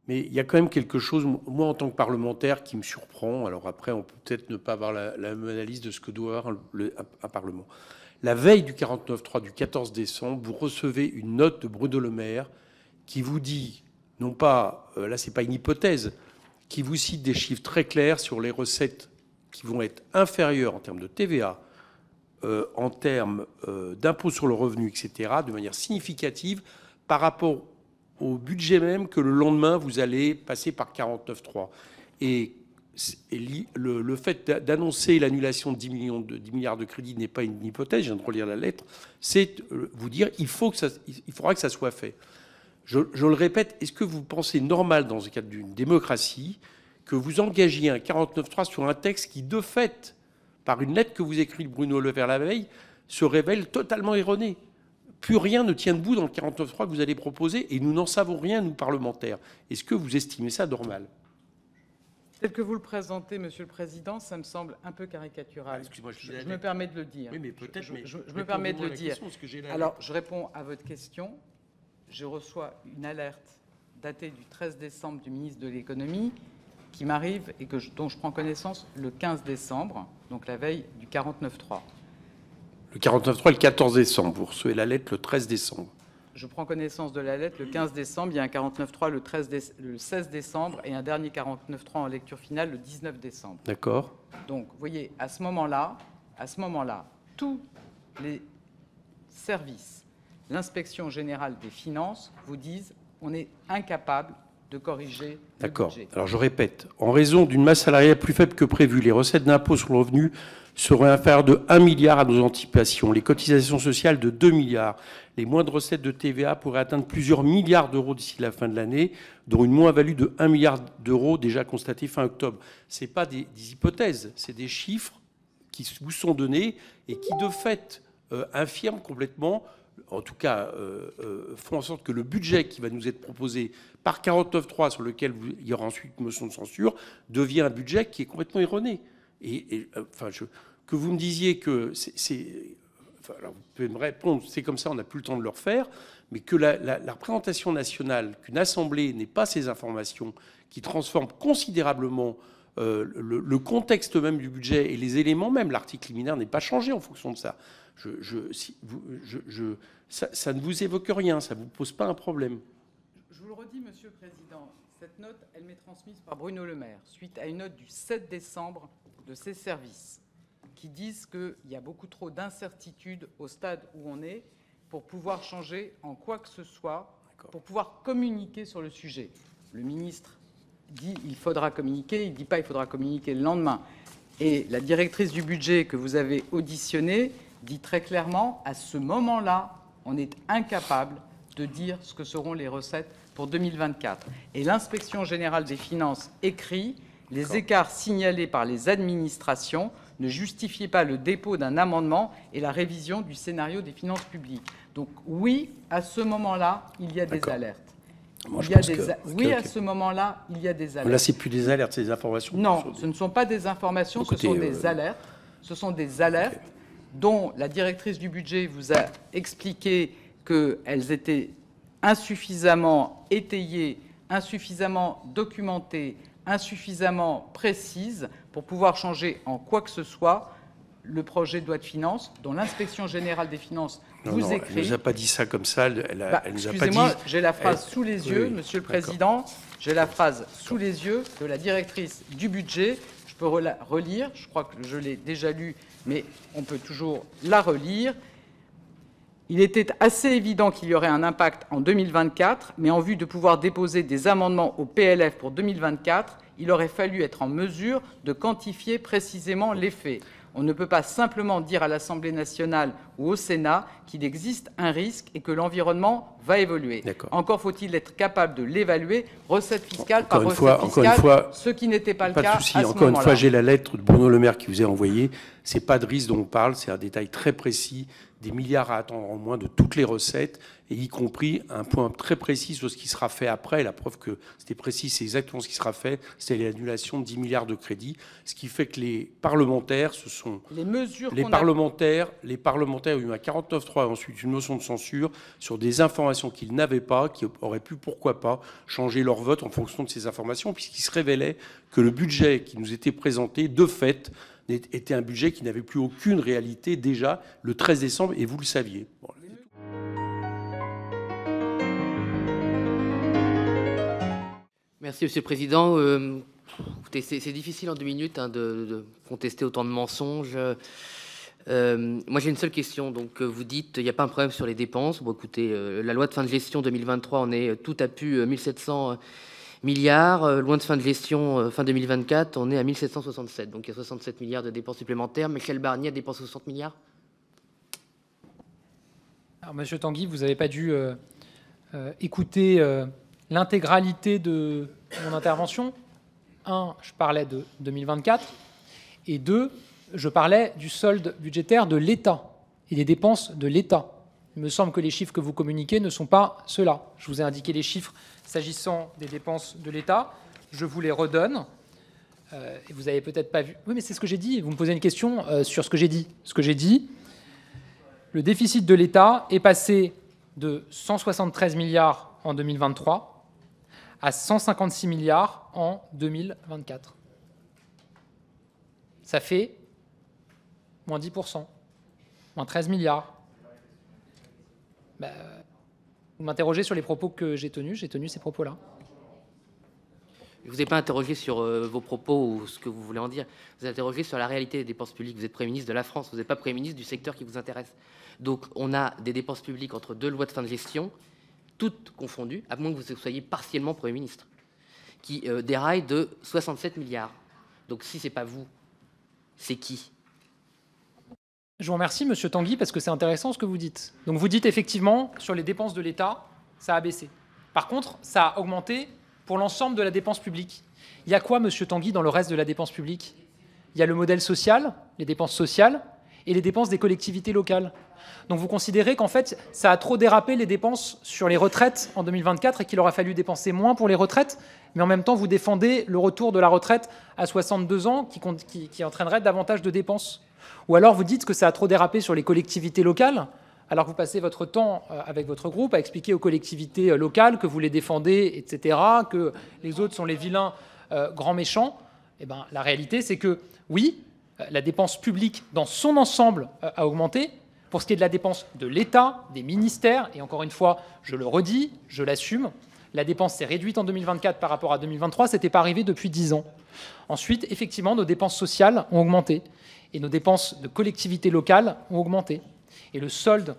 Mais il y a quand même quelque chose, moi, en tant que parlementaire, qui me surprend. Alors après, on peut peut-être ne pas avoir la même analyse de ce que doit avoir un Parlement. La veille du 49.3 du 14 décembre, vous recevez une note de Bruno Le Maire qui vous dit, non pas, là, c'est pas une hypothèse, qui vous cite des chiffres très clairs sur les recettes qui vont être inférieures en termes de TVA, en termes d'impôt sur le revenu, etc., de manière significative par rapport au budget même que le lendemain, vous allez passer par 49.3. Et le fait d'annoncer l'annulation de 10 milliards de crédits n'est pas une hypothèse, je viens de relire la lettre, c'est vous dire il faudra que ça soit fait. Je le répète, est-ce que vous pensez normal, dans le cadre d'une démocratie, que vous engagiez un 49.3 sur un texte qui, de fait, par une lettre que vous écrit Bruno Le Maire la veille, se révèle totalement erroné? Plus rien ne tient debout dans le 49.3 que vous allez proposer, et nous n'en savons rien, nous, parlementaires. Est-ce que vous estimez ça normal? Tel que vous le présentez, Monsieur le Président, ça me semble un peu caricatural. Excusez-moi, je me permets de le dire. Oui, mais peut-être. Je me permets de le dire. Alors, je réponds à votre question. Je reçois une alerte datée du 13 décembre du ministre de l'Économie qui m'arrive et dont je prends connaissance le 15 décembre, donc la veille du 49.3. Le 49.3 le 14 décembre. Vous recevez la lettre le 13 décembre. Je prends connaissance de la lettre le 15 décembre. Il y a un 49.3 le 16 décembre et un dernier 49.3 en lecture finale le 19 décembre. D'accord. Donc, vous voyez, à ce moment-là, tous les services, l'inspection générale des finances vous disent on est incapable de corriger le budget. Alors, je répète, en raison d'une masse salariale plus faible que prévu, les recettes d'impôt sur le revenu seraient inférieures de 1 milliard à nos anticipations, les cotisations sociales de 2 milliards, les moindres recettes de TVA pourraient atteindre plusieurs milliards d'euros d'ici la fin de l'année, dont une moins-value de 1 milliard d'euros déjà constatée fin octobre. Ce n'est pas des hypothèses, c'est des chiffres qui vous sont donnés et qui, de fait, infirment complètement, en tout cas, font en sorte que le budget qui va nous être proposé par 49.3, sur lequel il y aura ensuite une motion de censure, devient un budget qui est complètement erroné. Que vous me disiez que alors vous pouvez me répondre, c'est comme ça, on n'a plus le temps de le refaire, mais que la représentation nationale, qu'une assemblée n'ait pas ces informations qui transforment considérablement le contexte même du budget et les éléments même, l'article liminaire n'est pas changé en fonction de ça. Ça ne vous évoque rien, ça ne vous pose pas un problème. Je vous le redis, Monsieur le Président, cette note, elle m'est transmise par Bruno Le Maire, suite à une note du 7 décembre de ses services, qui disent qu'il y a beaucoup trop d'incertitudes au stade où on est pour pouvoir changer en quoi que ce soit, pour pouvoir communiquer sur le sujet. Le ministre dit il faudra communiquer, il ne dit pas il faudra communiquer le lendemain. Et la directrice du budget que vous avez auditionnée dit très clairement, à ce moment-là, on est incapable de dire ce que seront les recettes pour 2024. Et l'inspection générale des finances écrit « Les écarts signalés par les administrations ne justifiaient pas le dépôt d'un amendement et la révision du scénario des finances publiques. » Donc oui, à ce moment-là, il y a des alertes. Oui, à ce moment-là, il y a des alertes. Là, c'est plus des alertes, c'est des informations. Non, ce ne sont pas des informations, ce sont des alertes. Ce sont des alertes dont la directrice du budget vous a expliqué qu'elles étaient insuffisamment étayées, insuffisamment documentées, insuffisamment précises pour pouvoir changer en quoi que ce soit le projet de loi de finances dont l'inspection générale des finances vous écrit. Elle ne nous a pas dit ça comme ça. Elle nous a pas dit. Excusez-moi, j'ai la phrase sous les yeux, Monsieur le Président. J'ai la phrase sous les yeux de la directrice du budget. Je peux relire. Je crois que je l'ai déjà lue, mais on peut toujours la relire. Il était assez évident qu'il y aurait un impact en 2024, mais en vue de pouvoir déposer des amendements au PLF pour 2024, il aurait fallu être en mesure de quantifier précisément l'effet. On ne peut pas simplement dire à l'Assemblée nationale ou au Sénat qu'il existe un risque et que l'environnement va évoluer. Encore faut-il être capable de l'évaluer, recette fiscale par recette fiscale, ce qui n'était pas le cas à ce moment-là. Encore une fois, j'ai la lettre de Bruno Le Maire qui vous est envoyée. Ce n'est pas de risque dont on parle, c'est un détail très précis des milliards à attendre en moins de toutes les recettes, et y compris un point très précis sur ce qui sera fait après. La preuve que c'était précis, c'est exactement ce qui sera fait, c'est l'annulation de 10 milliards de crédits, ce qui fait que les parlementaires, ce sont... Les parlementaires ont eu un 49.3 et ensuite une motion de censure sur des informations qu'ils n'avaient pas, qui auraient pu, pourquoi pas, changer leur vote en fonction de ces informations, puisqu'il se révélait que le budget qui nous était présenté, de fait, était un budget qui n'avait plus aucune réalité déjà le 13 décembre, et vous le saviez. Bon. Merci, Monsieur le Président. Écoutez, c'est difficile en 2 minutes de contester autant de mensonges. Moi, j'ai une seule question. Donc, vous dites qu'il n'y a pas un problème sur les dépenses. Bon, écoutez, la loi de fin de gestion 2023, on est tout à pu 1700 milliards. Loin de fin de gestion, fin 2024, on est à 1767. Donc, il y a 67 milliards de dépenses supplémentaires. Michel Barnier a dépensé 60 milliards. Alors, Monsieur Tanguy, vous n'avez pas dû écouter l'intégralité de mon intervention. 1, je parlais de 2024. Et 2, je parlais du solde budgétaire de l'État et des dépenses de l'État. Il me semble que les chiffres que vous communiquez ne sont pas ceux-là. Je vous ai indiqué les chiffres s'agissant des dépenses de l'État. Je vous les redonne. Et vous n'avez peut-être pas vu. Oui, mais c'est ce que j'ai dit. Vous me posez une question sur ce que j'ai dit. Ce que j'ai dit, le déficit de l'État est passé de 173 milliards en 2023 à 156 milliards en 2024. Ça fait moins 10%, moins 13 milliards. Vous m'interrogez sur les propos que j'ai tenus ces propos-là. Je ne vous ai pas interrogé sur vos propos ou ce que vous voulez en dire. Vous avez interrogé sur la réalité des dépenses publiques. Vous êtes Premier ministre de la France, vous n'êtes pas Premier ministre du secteur qui vous intéresse. Donc, on a des dépenses publiques entre 2 lois de fin de gestion, toutes confondues, à moins que vous soyez partiellement Premier ministre, qui déraillent de 67 milliards. Donc, si ce n'est pas vous, c'est qui ? Je vous remercie, Monsieur Tanguy, parce que c'est intéressant ce que vous dites. Donc, vous dites effectivement, sur les dépenses de l'État, ça a baissé. Par contre, ça a augmenté pour l'ensemble de la dépense publique. Il y a quoi, Monsieur Tanguy, dans le reste de la dépense publique ? Il y a le modèle social, les dépenses sociales, et les dépenses des collectivités locales. Donc vous considérez qu'en fait, ça a trop dérapé les dépenses sur les retraites en 2024 et qu'il aura fallu dépenser moins pour les retraites, mais en même temps, vous défendez le retour de la retraite à 62 ans qui entraînerait davantage de dépenses. Ou alors vous dites que ça a trop dérapé sur les collectivités locales, alors que vous passez votre temps avec votre groupe à expliquer aux collectivités locales que vous les défendez, etc., que les autres sont les vilains grands méchants. Eh bien, la réalité, c'est que oui, la dépense publique dans son ensemble a augmenté. Pour ce qui est de la dépense de l'État, des ministères, et encore une fois, je le redis, je l'assume, la dépense s'est réduite en 2024 par rapport à 2023, ce n'était pas arrivé depuis 10 ans. Ensuite, effectivement, nos dépenses sociales ont augmenté, et nos dépenses de collectivités locales ont augmenté. Et le solde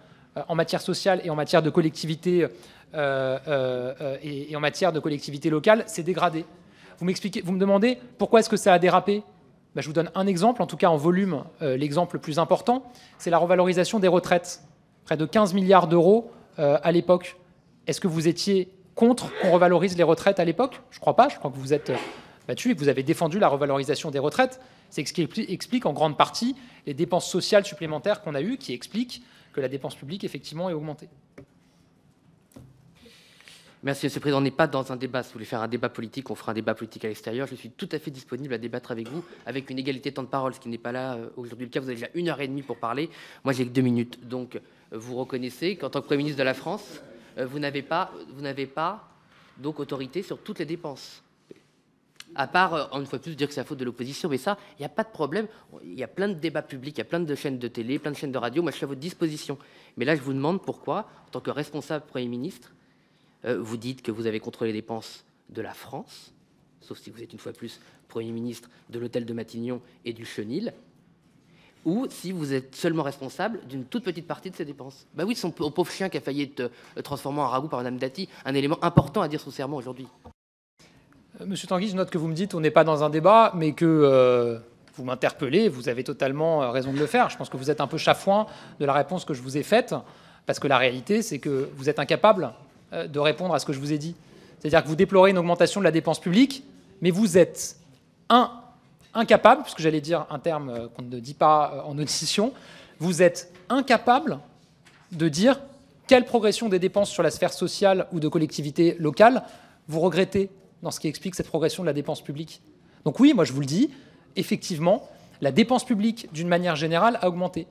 en matière sociale et en matière de collectivité et en matière de collectivité locale s'est dégradé. Vous me demandez pourquoi est-ce que ça a dérapé ? Je vous donne un exemple, en tout cas en volume, l'exemple le plus important, c'est la revalorisation des retraites. Près de 15 milliards d'euros à l'époque. Est-ce que vous étiez contre qu'on revalorise les retraites à l'époque ? Je ne crois pas, je crois que vous êtes battu et que vous avez défendu la revalorisation des retraites. C'est ce qui explique en grande partie les dépenses sociales supplémentaires qu'on a eues, qui expliquent que la dépense publique, effectivement, est augmentée. Merci, Monsieur le Président. On n'est pas dans un débat. Si vous voulez faire un débat politique, on fera un débat politique à l'extérieur. Je suis tout à fait disponible à débattre avec vous, avec une égalité de temps de parole, ce qui n'est pas là aujourd'hui le cas. Vous avez déjà 1h30 pour parler. Moi, j'ai que 2 minutes. Donc, vous reconnaissez qu'en tant que Premier ministre de la France, vous n'avez pas donc autorité sur toutes les dépenses. À part, une fois de plus, dire que c'est la faute de l'opposition. Mais ça, il n'y a pas de problème. Il y a plein de débats publics, il y a plein de chaînes de télé, plein de chaînes de radio. Moi, je suis à votre disposition. Mais là, je vous demande pourquoi, en tant que responsable Premier ministre, vous dites que vous avez contrôlé les dépenses de la France, sauf si vous êtes une fois plus Premier ministre de l'hôtel de Matignon et du Chenil, ou si vous êtes seulement responsable d'une toute petite partie de ces dépenses. Bah oui, son pauvre chien qui a failli être transformé en ragoût par Madame Dati, un élément important à dire sur serment aujourd'hui. Monsieur Tanguy, je note que vous me dites on n'est pas dans un débat, mais que vous m'interpellez, vous avez totalement raison de le faire. Je pense que vous êtes un peu chafouin de la réponse que je vous ai faite, parce que la réalité, c'est que vous êtes incapable de répondre à ce que je vous ai dit. C'est-à-dire que vous déplorez une augmentation de la dépense publique, mais vous êtes incapable, puisque j'allais dire un terme qu'on ne dit pas en audition, vous êtes incapable de dire quelle progression des dépenses sur la sphère sociale ou de collectivité locale vous regrettez dans ce qui explique cette progression de la dépense publique. Donc oui, moi je vous le dis, effectivement, la dépense publique d'une manière générale a augmenté.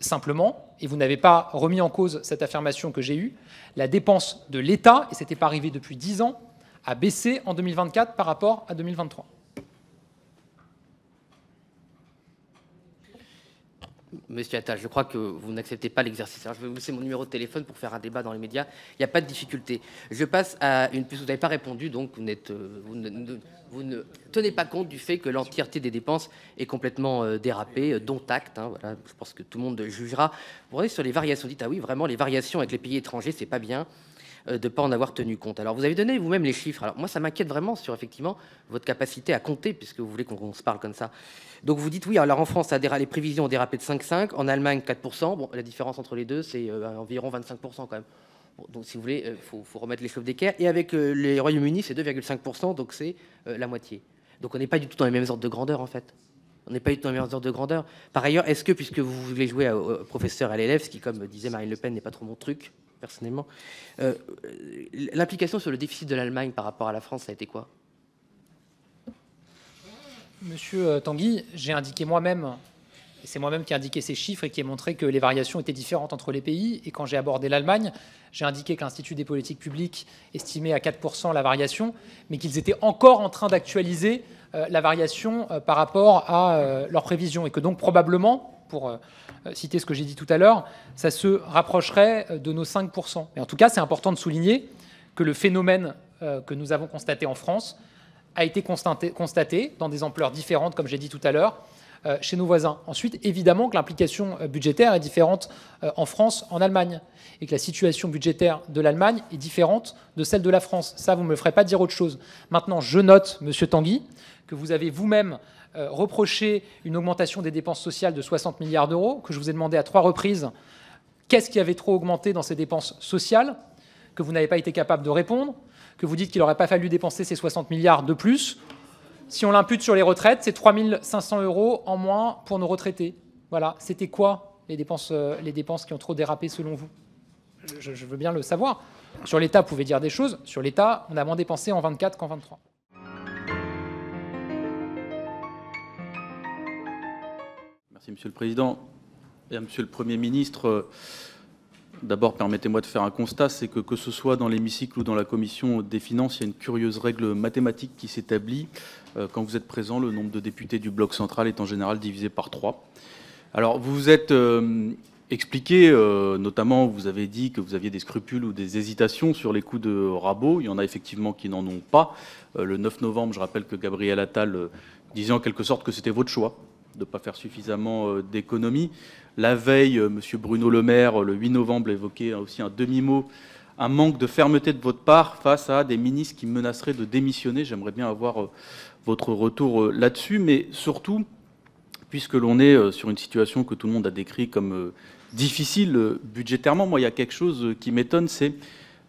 Simplement, et vous n'avez pas remis en cause cette affirmation que j'ai eue, la dépense de l'État, et ce n'était pas arrivé depuis 10 ans, a baissé en 2024 par rapport à 2023. Monsieur Attal, je crois que vous n'acceptez pas l'exercice. Alors, je vais vous laisser mon numéro de téléphone pour faire un débat dans les médias. Il n'y a pas de difficulté. Je passe à une puisque vous n'avez pas répondu, donc vous ne tenez pas compte du fait que l'entièreté des dépenses est complètement dérapée, dont acte. Hein, voilà, je pense que tout le monde jugera. Vous regardez sur les variations, dites ah oui, vraiment les variations avec les pays étrangers, c'est pas bien de ne pas en avoir tenu compte. Alors vous avez donné vous-même les chiffres. Alors moi ça m'inquiète vraiment sur effectivement votre capacité à compter, puisque vous voulez qu'on se parle comme ça. Donc vous dites oui, alors en France les prévisions ont dérapé de 5,5, en Allemagne 4%. Bon, la différence entre les deux c'est environ 25% quand même. Bon, donc si vous voulez, faut remettre les choses d'équerre. Et avec les Royaume-Uni c'est 2,5%, donc c'est la moitié. Donc on n'est pas du tout dans les mêmes ordres de grandeur en fait. On n'est pas du tout dans les mêmes ordres de grandeur. Par ailleurs, est-ce que, puisque vous voulez jouer au professeur à l'élève, ce qui, comme disait Marine Le Pen, n'est pas trop mon truc, personnellement, l'implication sur le déficit de l'Allemagne par rapport à la France, ça a été quoi? Monsieur Tanguy, j'ai indiqué moi-même, et c'est moi-même qui ai indiqué ces chiffres et qui ai montré que les variations étaient différentes entre les pays. Et quand j'ai abordé l'Allemagne, j'ai indiqué que l'Institut des politiques publiques estimait à 4% la variation, mais qu'ils étaient encore en train d'actualiser la variation par rapport à leurs prévisions. Et que donc probablement, pour citer ce que j'ai dit tout à l'heure, ça se rapprocherait de nos 5%. Mais en tout cas, c'est important de souligner que le phénomène que nous avons constaté en France a été constaté dans des ampleurs différentes, comme j'ai dit tout à l'heure, chez nos voisins. Ensuite, évidemment que l'implication budgétaire est différente en France, en Allemagne, et que la situation budgétaire de l'Allemagne est différente de celle de la France. Ça, vous ne me ferez pas dire autre chose. Maintenant, je note, monsieur Tanguy, que vous avez vous-même reproché une augmentation des dépenses sociales de 60 milliards d'euros, que je vous ai demandé à 3 reprises qu'est-ce qui avait trop augmenté dans ces dépenses sociales, que vous n'avez pas été capable de répondre, que vous dites qu'il n'aurait pas fallu dépenser ces 60 milliards de plus. Si on l'impute sur les retraites, c'est 3 500 € en moins pour nos retraités. Voilà, c'était quoi les dépenses qui ont trop dérapé selon vous? Je veux bien le savoir. Sur l'État, vous pouvez dire des choses. Sur l'État, on a moins dépensé en 24 qu'en 23. Merci Monsieur le Président. Et à Monsieur le Premier ministre, d'abord permettez-moi de faire un constat, c'est que ce soit dans l'hémicycle ou dans la Commission des finances, il y a une curieuse règle mathématique qui s'établit. Quand vous êtes présent, le nombre de députés du bloc central est en général divisé par 3. Alors vous vous êtes expliqué, notamment vous avez dit que vous aviez des scrupules ou des hésitations sur les coûts de rabot. Il y en a effectivement qui n'en ont pas. Le 9 novembre, je rappelle que Gabriel Attal disait en quelque sorte que c'était votre choix de ne pas faire suffisamment d'économies. La veille, M. Bruno Le Maire, le 8 novembre, évoquait aussi un demi-mot, un manque de fermeté de votre part face à des ministres qui menaceraient de démissionner. J'aimerais bien avoir votre retour là-dessus, mais surtout, puisque l'on est sur une situation que tout le monde a décrite comme difficile budgétairement, moi, il y a quelque chose qui m'étonne, c'est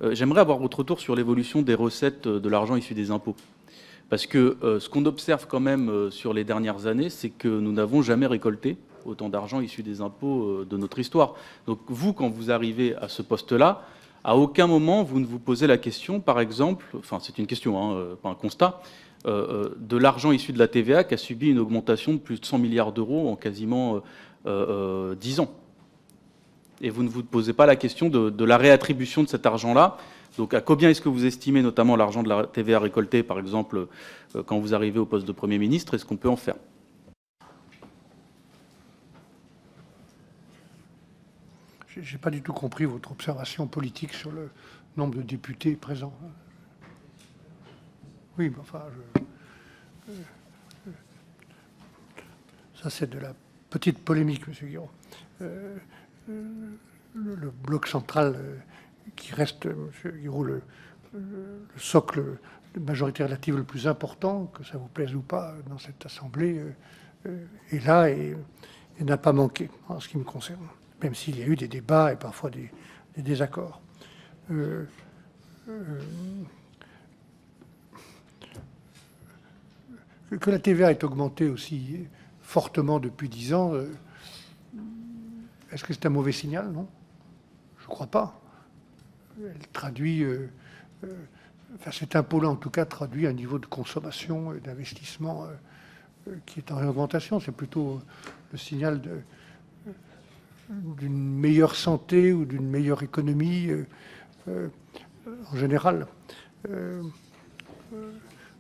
j'aimerais avoir votre retour sur l'évolution des recettes de l'argent issu des impôts. Parce que ce qu'on observe quand même sur les dernières années, c'est que nous n'avons jamais récolté autant d'argent issu des impôts de notre histoire. Donc vous, quand vous arrivez à ce poste-là, à aucun moment vous ne vous posez la question, par exemple, enfin c'est une question, hein, pas un constat, de l'argent issu de la TVA qui a subi une augmentation de plus de 100 milliards d'euros en quasiment 10 ans. Et vous ne vous posez pas la question de la réattribution de cet argent-là. Donc à combien est-ce que vous estimez notamment l'argent de la TVA récolté, par exemple, quand vous arrivez au poste de Premier ministre, est-ce qu'on peut en faire? Je n'ai pas du tout compris votre observation politique sur le nombre de députés présents. Oui, mais enfin, ça c'est de la petite polémique, M. Guiraud. Le bloc central qui reste, M. Guiraud, le socle de majorité relative le plus important, que ça vous plaise ou pas, dans cette Assemblée, est là et n'a pas manqué, en ce qui me concerne, même s'il y a eu des débats et parfois des désaccords. Que la TVA ait augmenté aussi fortement depuis 10 ans, est-ce que c'est un mauvais signal, non? Je ne crois pas. Elle traduit, enfin cet impôt-là en tout cas traduit un niveau de consommation et d'investissement qui est en augmentation. C'est plutôt le signal d'une meilleure santé ou d'une meilleure économie en général.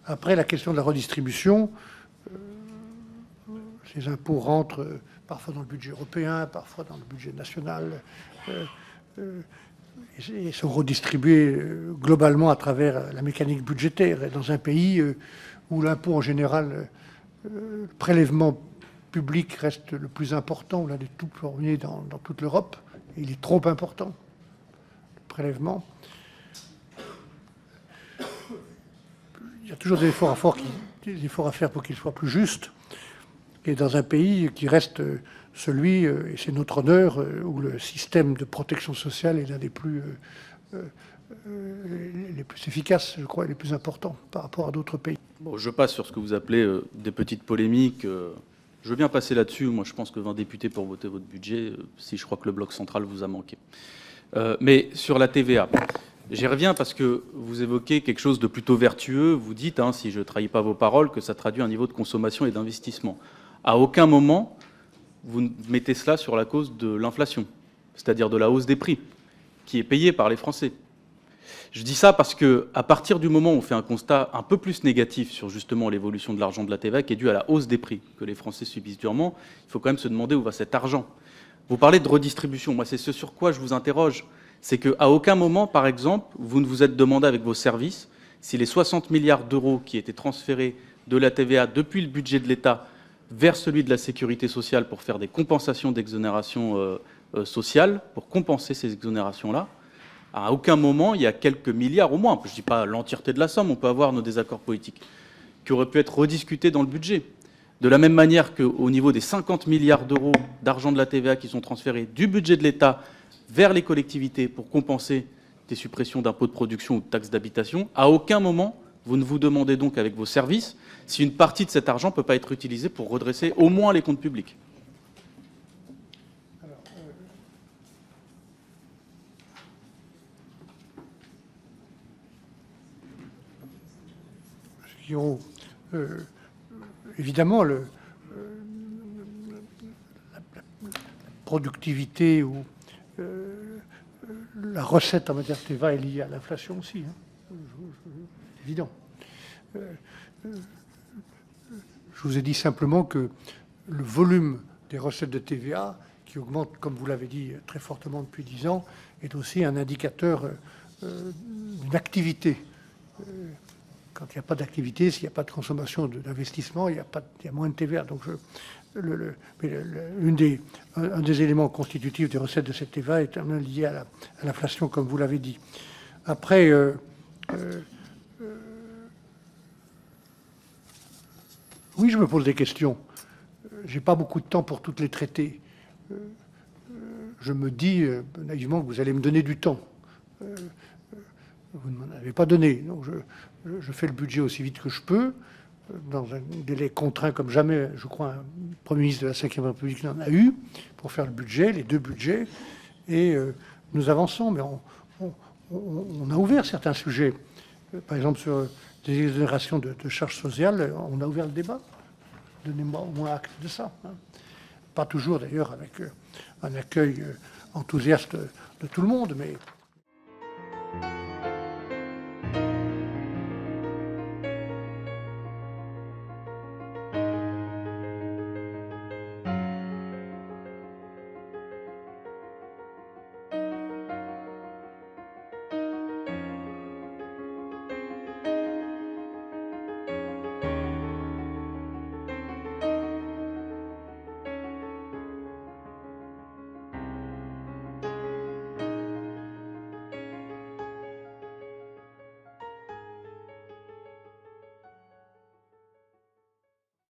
Après, la question de la redistribution, ces impôts rentrent parfois dans le budget européen, parfois dans le budget national, et sont redistribués globalement à travers la mécanique budgétaire. Et dans un pays où l'impôt en général, le prélèvement public reste le plus important, on a des tout premiers dans toute l'Europe, et il est trop important, le prélèvement. Il y a toujours des efforts à faire pour qu'il soit plus juste. Et dans un pays qui reste celui, et c'est notre honneur, où le système de protection sociale est l'un des plus efficaces, je crois, et les plus importants par rapport à d'autres pays. Bon, je passe sur ce que vous appelez des petites polémiques. Je veux bien passer là-dessus. Moi, je pense que 20 députés pour voter votre budget, si je crois que le bloc central vous a manqué. Mais sur la TVA, j'y reviens parce que vous évoquez quelque chose de plutôt vertueux. Vous dites, hein, si je ne trahis pas vos paroles, que ça traduit un niveau de consommation et d'investissement. À aucun moment, vous mettez cela sur la cause de l'inflation, c'est-à-dire de la hausse des prix, qui est payée par les Français. Je dis ça parce qu'à partir du moment où on fait un constat un peu plus négatif sur justement l'évolution de l'argent de la TVA, qui est due à la hausse des prix que les Français subissent durement, il faut quand même se demander où va cet argent. Vous parlez de redistribution. Moi, c'est ce sur quoi je vous interroge. C'est qu'à aucun moment, par exemple, vous ne vous êtes demandé avec vos services si les 60 milliards d'euros qui étaient transférés de la TVA depuis le budget de l'État vers celui de la sécurité sociale pour faire des compensations d'exonération sociale, pour compenser ces exonérations-là, à aucun moment, il y a quelques milliards au moins, je ne dis pas l'entièreté de la somme, on peut avoir nos désaccords politiques, qui auraient pu être rediscutés dans le budget. De la même manière qu'au niveau des 50 milliards d'euros d'argent de la TVA qui sont transférés du budget de l'État vers les collectivités pour compenser des suppressions d'impôts de production ou de taxes d'habitation, à aucun moment, vous ne vous demandez donc avec vos services si une partie de cet argent ne peut pas être utilisée pour redresser au moins les comptes publics. Évidemment, la productivité ou la recette en matière de TVA est liée à l'inflation aussi. Hein. Évident. Je vous ai dit simplement que le volume des recettes de TVA, qui augmente, comme vous l'avez dit, très fortement depuis 10 ans, est aussi un indicateur d'une activité. Quand il n'y a pas d'activité, s'il n'y a pas de consommation d'investissement, il y a moins de TVA. Donc, un des éléments constitutifs des recettes de cette TVA est lié à l'inflation, comme vous l'avez dit. Après, oui, je me pose des questions. Je n'ai pas beaucoup de temps pour toutes les traiter. Je me dis naïvement que vous allez me donner du temps. Vous ne m'en avez pas donné. Donc je fais le budget aussi vite que je peux, dans un délai contraint comme jamais, je crois, un Premier ministre de la Ve République n'en a eu, pour faire le budget, les deux budgets, et nous avançons. Mais on a ouvert certains sujets. Par exemple, sur des exonérations de charges sociales, on a ouvert le débat. Donnez-moi au moins acte de ça. Hein. Pas toujours, d'ailleurs, avec un accueil enthousiaste de tout le monde, mais